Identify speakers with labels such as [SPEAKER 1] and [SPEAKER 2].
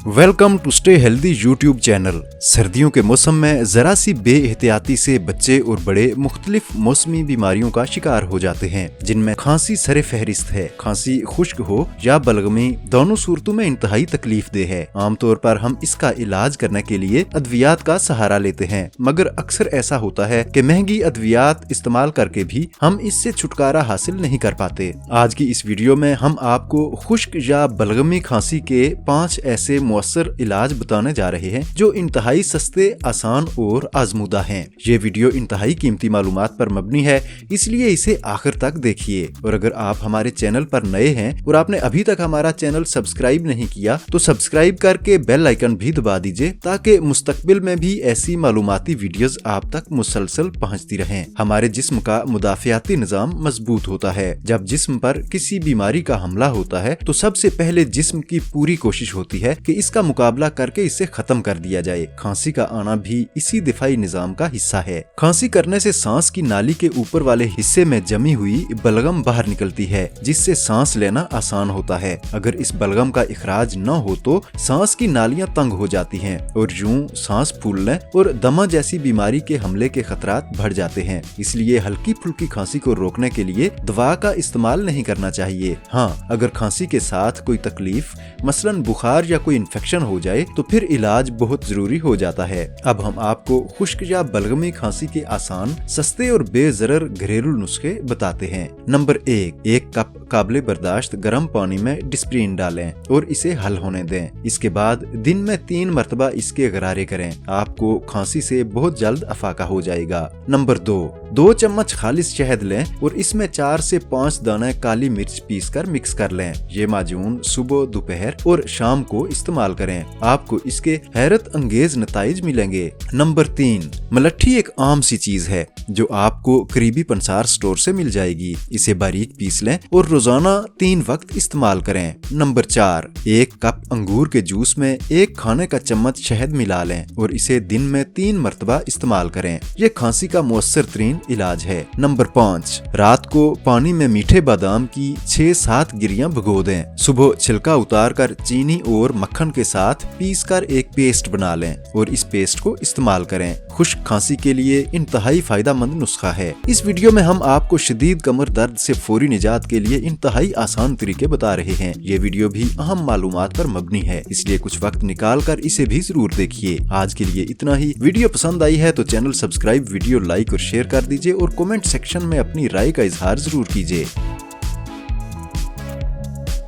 [SPEAKER 1] Welcome to stay healthy YouTube channel. सर्दियों के मौसम में जरा सी बेएहतियाती से बच्चे और बड़े मुख्तलिफ मौसमी बीमारियों का शिकार हो जाते हैं, जिनमें खांसी सरे फहरिस्त है। खांसी खुश्क हो या बलगमी, दोनों सूरतों में इंतहाई तकलीफ दे है। आमतौर पर हम इसका इलाज करने के लिए अद्वियात का सहारा लेते हैं, मगर अक्सर ऐसा होता है कि महंगी अद्वियात इस्तेमाल करके भी हम इससे छुटकारा हासिल नहीं कर पाते। आज की इस वीडियो में हम आपको खुश्क या बलगमी खांसी के 5 ऐसे मुअस्सर इलाज बताने जा रहे हैं जो इंतहाई सस्ते, आसान और आजमूदा हैं। ये वीडियो इंतहाई कीमती मालूमात पर मबनी है, इसलिए इसे आखिर तक देखिए। और अगर आप हमारे चैनल पर नए हैं और आपने अभी तक हमारा चैनल सब्सक्राइब नहीं किया तो सब्सक्राइब करके बेल आइकन भी दबा दीजिए, ताकि मुस्तकबिल में भी ऐसी मालूमाती वीडियोस आप तक मुसलसल पहुंचती रहें। हमारे जिस्म का मुदाफियाती निजाम मजबूत होता है। जब जिस्म पर किसी बीमारी का हमला होता है तो सबसे पहले जिस्म की पूरी कोशिश होती है कि इसका मुकाबला करके इसे खत्म कर दिया जाए। खांसी का आना भी इसी दिफाई निजाम का हिस्सा है। खांसी करने से सांस की नाली के ऊपर वाले हिस्से में जमी हुई बलगम बाहर निकलती है, जिससे सांस लेना आसान होता है। अगर इस बलगम का इखराज न हो तो सांस की नालियां तंग हो जाती हैं और यूं सांस फूलने और दमा जैसी बीमारी के हमले के खतरात बढ़ जाते हैं। इसलिए हल्की फुल्की खांसी को रोकने के लिए दवा का इस्तेमाल नहीं करना चाहिए। हाँ, अगर खांसी के साथ कोई तकलीफ, मसलन बुखार या कोई इन्फेक्शन हो जाए तो फिर इलाज बहुत जरूरी हो जाता है। अब हम आपको खुश्क या बलगमी खांसी के आसान, सस्ते और बेजरर घरेलू नुस्खे बताते हैं। नंबर 1 कप काबिले बर्दाश्त गर्म पानी में डिस्प्रिन डालें और इसे हल होने दें। इसके बाद दिन में 3 मरतबा इसके गरारे करें। आपको खांसी से बहुत जल्द अफाका हो जाएगा। नंबर 2 चम्मच खालिस शहद लें और इसमें 4 से 5 दाने काली मिर्च पीसकर मिक्स कर लें। ये माजून सुबह, दोपहर और शाम को इस्तेमाल करें। आपको इसके हैरत अंगेज नताइज मिलेंगे। नंबर 3 मलट्ठी एक आम सी चीज है जो आपको करीबी पंसार स्टोर से मिल जाएगी। इसे बारीक पीस लें और रोजाना 3 वक्त इस्तेमाल करें। नंबर 4 1 कप अंगूर के जूस में 1 खाने का चम्मच शहद मिला लें और इसे दिन में 3 मरतबा इस्तेमाल करें। ये खांसी का मुअस्सर तरीन इलाज है। नंबर 5 रात को पानी में मीठे बादाम की 6-7 गिरियां भिगो दें। सुबह छिलका उतार कर चीनी और मक्खन के साथ पीस कर एक पेस्ट बना लें और इस पेस्ट को इस्तेमाल करें। खुश्क खांसी के लिए इंतहाई फायदेमंद नुस्खा है। इस वीडियो में हम आपको शदीद कमर दर्द से फौरी निजात के लिए इंतहाई आसान तरीके बता रहे हैं। ये वीडियो भी अहम मालूमात पर मबनी है, इसलिए कुछ वक्त निकाल कर इसे भी जरूर देखिए। आज के लिए इतना ही। वीडियो पसंद आई है तो चैनल सब्सक्राइब, वीडियो लाइक और शेयर कर दीजिए और कमेंट सेक्शन में अपनी राय का इजहार जरूर कीजिए।